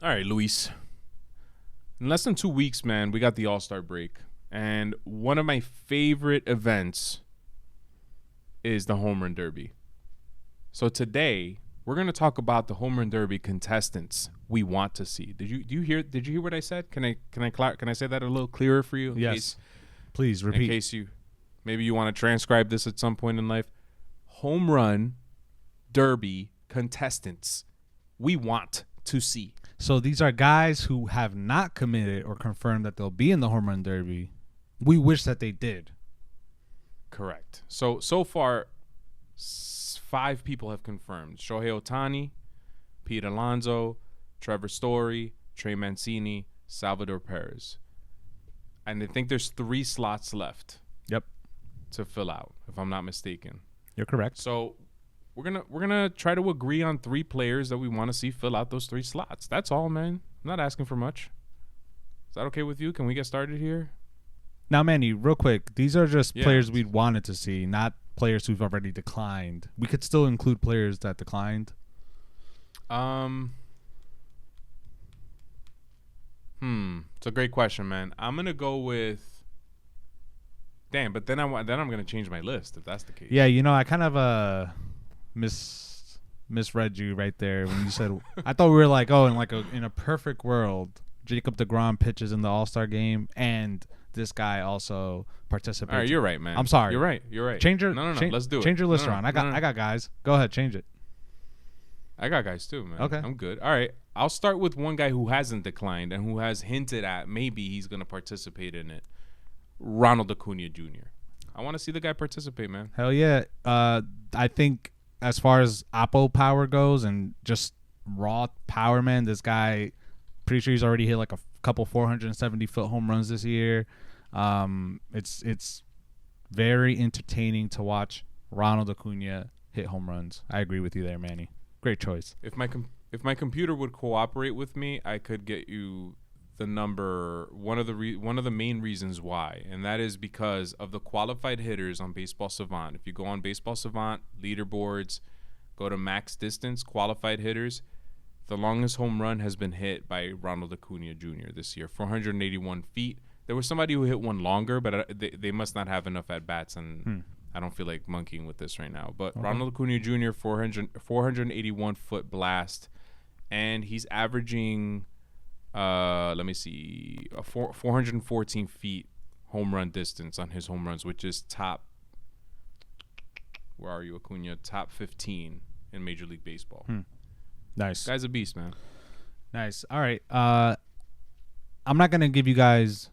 All right, Luis. In less than 2 weeks, man, we got the All-Star break. And one of my favorite events is the Home Run Derby. So today, we're going to talk about the Home Run Derby contestants we want to see. Did you hear what I said? Can I say that a little clearer for you? Yes. Please repeat. In case maybe you want to transcribe this at some point in life. Home Run Derby contestants we want to see. So these are guys who have not committed or confirmed that they'll be in the Home Run Derby. We wish that they did. Correct. So far, 5 people have confirmed. Shohei Ohtani, Pete Alonso, Trevor Story, Trey Mancini, Salvador Perez. And I think there's 3 slots left. Yep. To fill out, if I'm not mistaken. You're correct. So we're gonna try to agree on 3 players that we want to see fill out those 3 slots. That's all, man. I'm not asking for much. Is that okay with you? Can we get started here? Now, Manny, real quick, these are just players we'd wanted to see, not players who've already declined. We could still include players that declined. It's a great question, man. I'm gonna go with. Damn, but then I'm gonna change my list if that's the case. Yeah, I kind of misread you right there when you said. I thought we were like, in a perfect world, Jacob deGrom pitches in the All-Star game and this guy also participates. All right, you're right, man. I'm sorry. You're right. Change your let's do it. Change your list around. I got guys. Go ahead, change it. I got guys too, man. Okay. I'm good. All right. I'll start with one guy who hasn't declined and who has hinted at maybe he's going to participate in it. Ronald Acuna Jr. I want to see the guy participate, man. Hell yeah. I think as far as Oppo power goes and just raw power, man, this guy, pretty sure he's already hit like a couple 470-foot home runs this year. It's very entertaining to watch Ronald Acuna hit home runs. I agree with you there, Manny. Great choice. If my computer would cooperate with me, I could get you the number, one of the main reasons why, and that is because of the qualified hitters on Baseball Savant. If you go on Baseball Savant leaderboards, go to max distance, qualified hitters, the longest home run has been hit by Ronald Acuna Jr. this year, 481 feet. There was somebody who hit one longer, but they must not have enough at-bats, and I don't feel like monkeying with this right now. But Ronald Acuna Jr., 481-foot blast, and he's averaging, 414 feet home run distance on his home runs, which is top, where are you, Acuna? Top 15 in Major League Baseball. Nice. Guy's a beast, man. Nice. All right. I'm not going to give you guys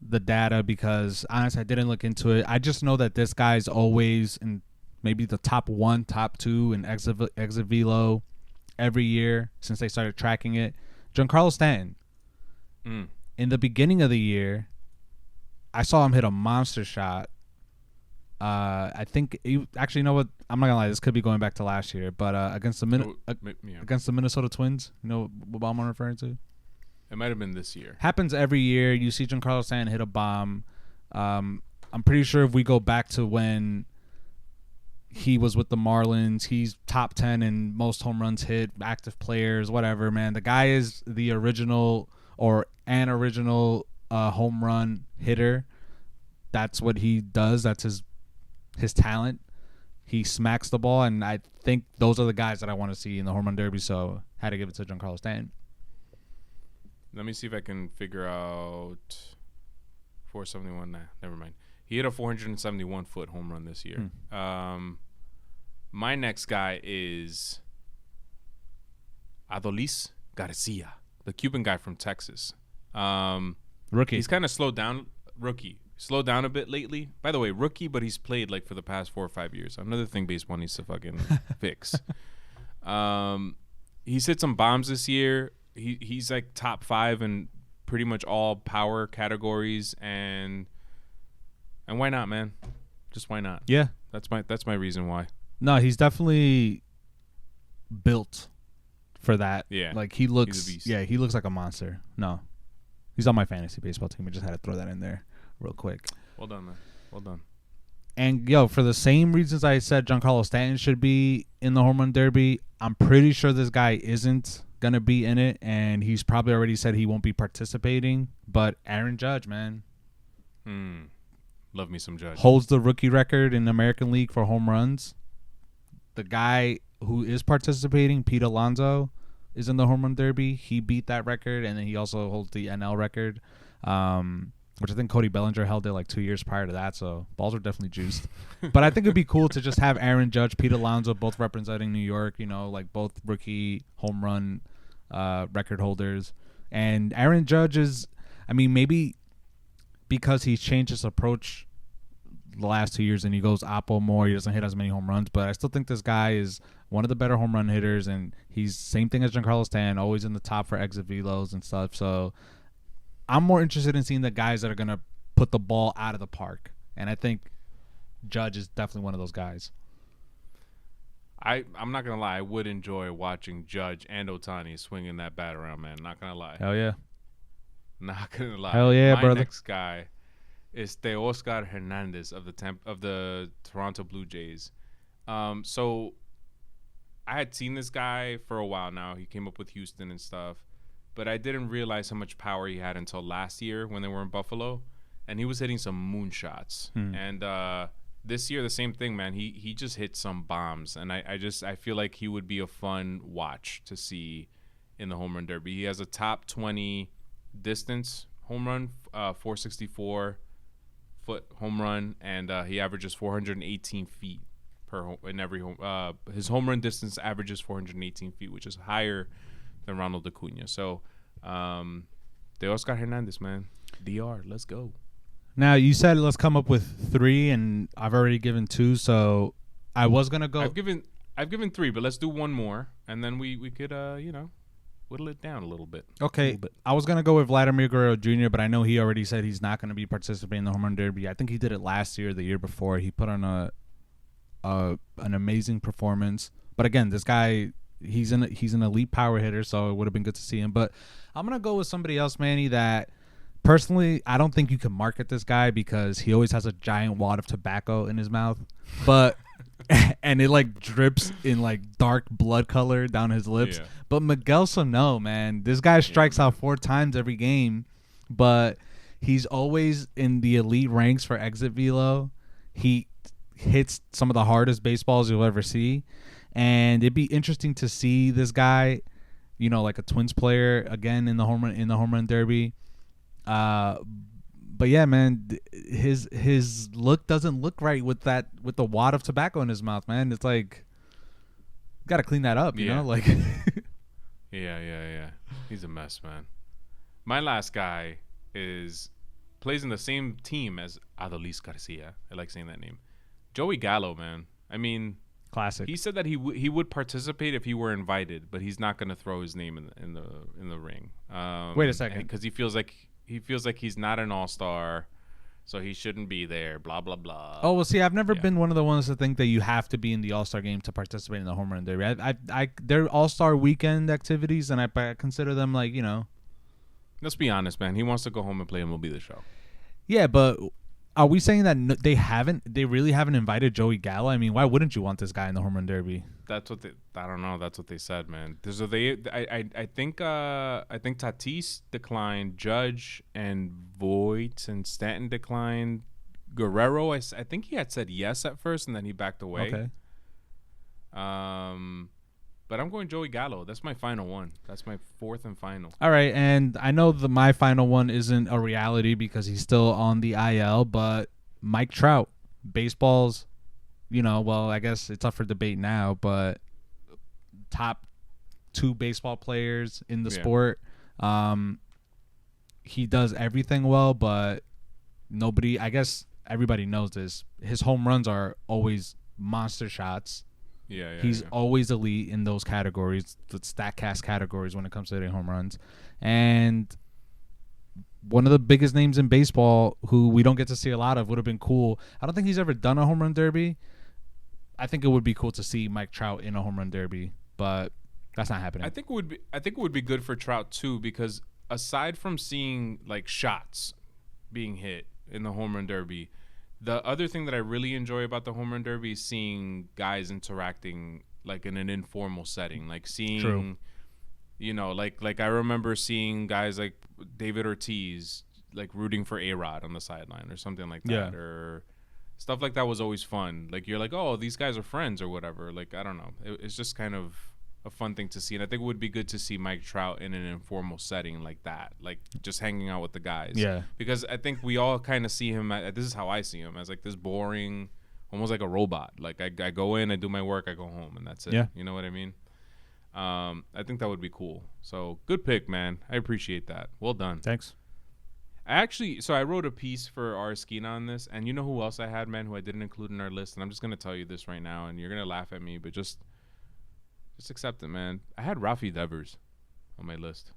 the data because, honestly, I didn't look into it. I just know that this guy's always in maybe the top 1, top 2 in exit velo every year since they started tracking it. Giancarlo Stanton. In the beginning of the year, I saw him hit a monster shot. I think actually, you know what? I'm not gonna lie. This could be going back to last year, but against the Minnesota Twins, you know what bomb I'm referring to? It might have been this year. Happens every year. You see Giancarlo Stanton hit a bomb. I'm pretty sure if we go back to when he was with the Marlins, he's top 10 in most home runs hit, active players, whatever, man. The guy is the original home run hitter. That's what he does. That's his talent. He smacks the ball, and I think those are the guys that I want to see in the Home Run Derby, so had to give it to Giancarlo Stanton. Let me see if I can figure out 471. Nah, never mind. He hit a 471-foot home run this year. My next guy is Adolis Garcia, the Cuban guy from Texas. Rookie. He's kind of slowed down. Rookie. Slowed down a bit lately. By the way, rookie, but he's played like for the past 4 or 5 years. Another thing baseball needs to fucking fix. He's hit some bombs this year. He's like top 5 in pretty much all power categories, and why not, man? Just why not? Yeah, that's my reason why. No, he's definitely built for that. Yeah, like he looks. He's a beast. Yeah, he looks like a monster. No, he's on my fantasy baseball team. I just had to throw that in there real quick. Well done, man. Well done. And for the same reasons I said Giancarlo Stanton should be in the Home Run Derby, I'm pretty sure this guy isn't gonna be in it, and he's probably already said he won't be participating. But Aaron Judge, man, love me some Judge. Holds the rookie record in the American League for home runs. The guy who is participating, Pete Alonso, is in the home run derby. He beat that record, and then he also holds the NL record, which I think Cody Bellinger held it like 2 years prior to that. So balls are definitely juiced. But I think it'd be cool to just have Aaron Judge, Pete Alonso, both representing New York. You know, like both rookie home run record holders. And Aaron Judge is, I mean, maybe because he's changed his approach the last 2 years and he goes oppo more, he doesn't hit as many home runs, but I still think this guy is one of the better home run hitters, and he's same thing as Giancarlo Stanton, always in the top for exit velos and stuff. So I'm more interested in seeing the guys that are going to put the ball out of the park, and I think Judge is definitely one of those guys. I'm not going to lie, I would enjoy watching Judge and Ohtani swinging that bat around, man. Not going to lie. Hell yeah. Not going to lie. Hell yeah, brother. My next guy is Teoscar Hernandez of the Toronto Blue Jays. So I had seen this guy for a while now. He came up with Houston and stuff, but I didn't realize how much power he had until last year when they were in Buffalo, and he was hitting some moonshots. And this year, the same thing, man. He just hit some bombs, and I feel like he would be a fun watch to see in the home run derby. He has a top 20 distance home run, 464 foot home run, and he averages 418 feet in every home. His home run distance averages 418 feet, which is higher than Ronald Acuna. So, Teoscar Hernandez, man, DR, let's go. Now you said let's come up with 3, and I've already given 2. So I was gonna go. I've given 3, but let's do one more, and then we could whittle it down a little bit. Okay, I was going to go with Vladimir Guerrero Jr., but I know he already said he's not going to be participating in the home run derby. I think he did it last year, the year before. He put on an amazing performance. But again, this guy, he's an elite power hitter, so it would have been good to see him. But I'm going to go with somebody else, Manny, that personally, I don't think you can market this guy because he always has a giant wad of tobacco in his mouth. But and it like drips in like dark blood color down his lips. Yeah. But Miguel Sano, man, this guy strikes out 4 times every game, but he's always in the elite ranks for exit velo. He hits some of the hardest baseballs you'll ever see, and it'd be interesting to see this guy, you know, like a Twins player again in the home run derby. But yeah, man, his look doesn't look right with the wad of tobacco in his mouth, man. It's like, got to clean that up, you know? Like, yeah. He's a mess, man. My last guy plays in the same team as Adolis Garcia. I like saying that name. Joey Gallo, man. I mean, classic. He said that he would participate if he were invited, but he's not going to throw his name in the ring. Wait a second, because he feels like he's not an all-star, so he shouldn't be there, blah, blah, blah. Oh, well, see, I've never been one of the ones to think that you have to be in the all-star game to participate in the home run derby. They're all-star weekend activities, and I consider them like, you know. Let's be honest, man. He wants to go home and play MLB The Show. Yeah, but are we saying that they really haven't invited Joey Gallo? I mean, why wouldn't you want this guy in the home run derby? That's what I don't know. That's what they said, man. So I think Tatis declined, Judge and Voit and Stanton declined. Guerrero, I think he had said yes at first, and then he backed away. Okay. But I'm going Joey Gallo. That's my final one. That's my 4th and final. All right, and I know my final one isn't a reality because he's still on the IL, but Mike Trout, baseball's, you know, well, I guess it's up for debate now, but top 2 baseball players in the sport. He does everything well, but I guess everybody knows this. His home runs are always monster shots. Yeah, he's always elite in those categories, the StatCast categories when it comes to hitting home runs. And one of the biggest names in baseball who we don't get to see a lot of would have been cool. I don't think he's ever done a home run derby. I think it would be cool to see Mike Trout in a home run derby, but that's not happening. I think it would be good for Trout too, because aside from seeing like shots being hit in the home run derby, the other thing that I really enjoy about the home run derby is seeing guys interacting like in an informal setting, like seeing Like I remember seeing guys like David Ortiz like rooting for A-Rod on the sideline or something like that, or stuff like that was always fun. Like you're like, oh, these guys are friends or whatever. Like I don't know, it's just kind of a fun thing to see, and I think it would be good to see Mike Trout in an informal setting like that, like just hanging out with the guys. Yeah, because I think we all kind of see him. This is how I see him, as like this boring, almost like a robot. Like I go in, I do my work, I go home, and that's it. Yeah, you know what I mean. I think that would be cool. So good pick, man. I appreciate that. Well done. Thanks. So I wrote a piece for our Esquina on this, and you know who else I had, man, who I didn't include in our list, and I'm just gonna tell you this right now, and you're gonna laugh at me, but just accept it, man. I had Rafi Devers on my list.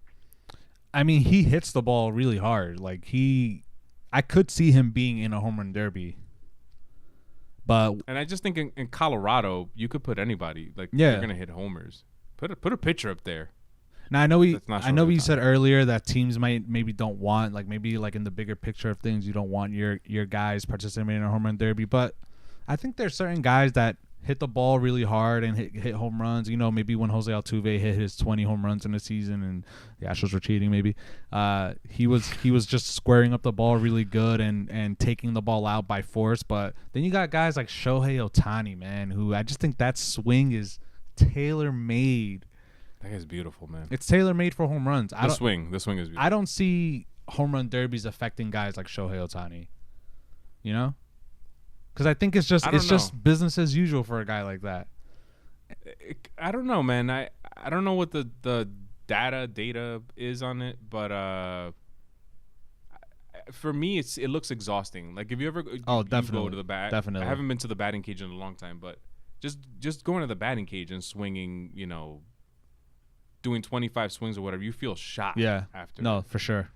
I mean, he hits the ball really hard. Like I could see him being in a home run derby. And I just think in Colorado, you could put anybody. Like you're gonna hit homers. Put a pitcher up there. Now I know you said earlier that teams maybe don't want, like maybe like in the bigger picture of things, you don't want your guys participating in a home run derby, but I think there's certain guys that hit the ball really hard and hit home runs. Maybe when Jose Altuve hit his 20 home runs in a season and the Astros were cheating, maybe he was just squaring up the ball really good and taking the ball out by force. But then you got guys like Shohei Ohtani, man, who I just think that swing is tailor-made. That guy's beautiful, man. It's tailor-made for home runs. The swing is beautiful. I don't see home run derbies affecting guys like Shohei Ohtani. Because I think it's just business as usual for a guy like that. I don't know, man. I don't know what the data is on it, but for me, it looks exhausting. Like if you ever definitely go to the bat, definitely. I haven't been to the batting cage in a long time, but just going to the batting cage and swinging, doing 25 swings or whatever, you feel shot. Yeah. After. No, for sure.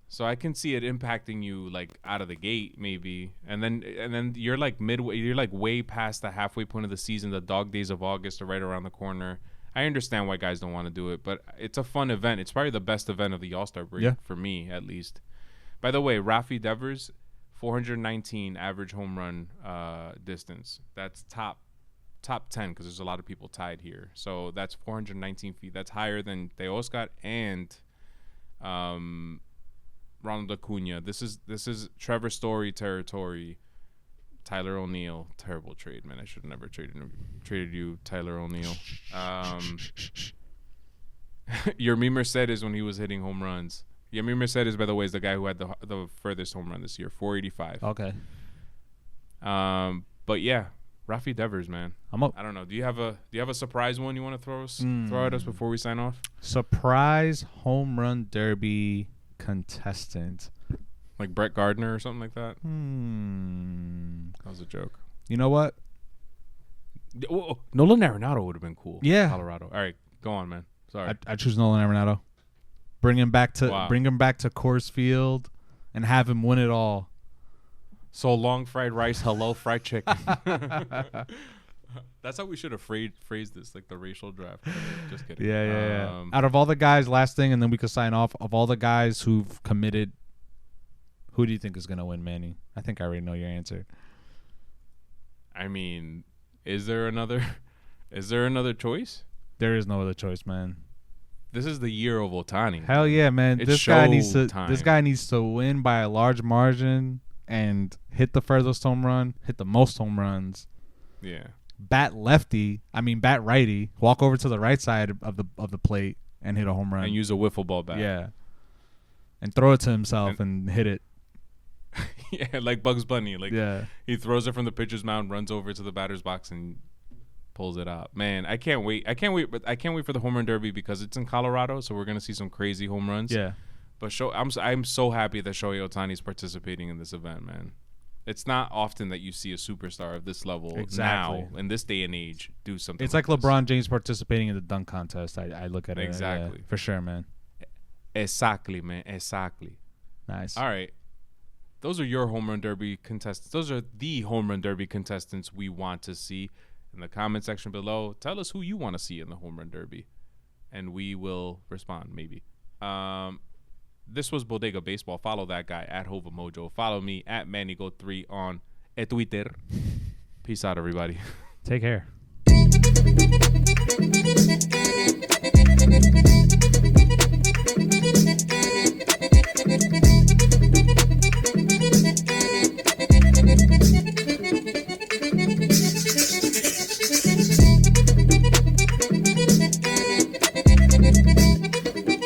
So I can see it impacting you like out of the gate maybe, and then you're like midway, you're like way past the halfway point of the season. The dog days of August are right around the corner. I understand why guys don't want to do it, but it's a fun event. It's probably the best event of the All-Star break for me, at least. By the way, Rafi Devers, 419 average home run distance. That's top 10 because there's a lot of people tied here. So that's 419 feet. That's higher than Teoscar and Ronald Acuna. This is Trevor Story territory. Tyler O'Neill, terrible trade, man. I should have never traded you, Tyler O'Neill. Yermín Mercedes when he was hitting home runs. Yermín Mercedes, by the way, is the guy who had the furthest home run this year, 485. Okay. But yeah, Rafi Devers, man. I'm up. I don't know. Do you have a surprise one you want to throw at us before we sign off? Surprise home run derby contestant, like Brett Gardner or something like that. That was a joke. You know what? Nolan Arenado would have been cool. Yeah, Colorado. All right, go on, man. Sorry, I choose Nolan Arenado. Bring him back to Coors Field and have him win it all. So long, fried rice. Hello, fried chicken. That's how we should have phrased this, like the racial draft. Just kidding. Yeah. Out of all the guys, last thing, and then we could sign off. Of all the guys who've committed, who do you think is going to win, Manny? I think I already know your answer. I mean, is there another choice? There is no other choice, man. This is the year of Ohtani. Hell yeah, man. This guy needs to win by a large margin and hit the furthest home run, hit the most home runs. Yeah. Bat righty, walk over to the right side of the plate and hit a home run. And use a wiffle ball bat. Yeah. And throw it to himself and hit it. Yeah, like Bugs Bunny. He throws it from the pitcher's mound, runs over to the batter's box and pulls it out. Man, I can't wait. I can't wait for the home run derby because it's in Colorado, so we're gonna see some crazy home runs. Yeah. But I'm so happy that Shohei Ohtani is participating in this event, man. It's not often that you see a superstar of this level now in this day and age do something. It's like LeBron James participating in the dunk contest. I look at it exactly for sure, man. Exactly, man. Exactly. Nice. All right. Those are your home run derby contestants. Those are the home run derby contestants we want to see. In the comment section below, tell us who you want to see in the home run derby, and we will respond maybe. This was Bodega Baseball. Follow that guy at Hova Mojo. Follow me at Manigo3 on Twitter. Peace out, everybody. Take care.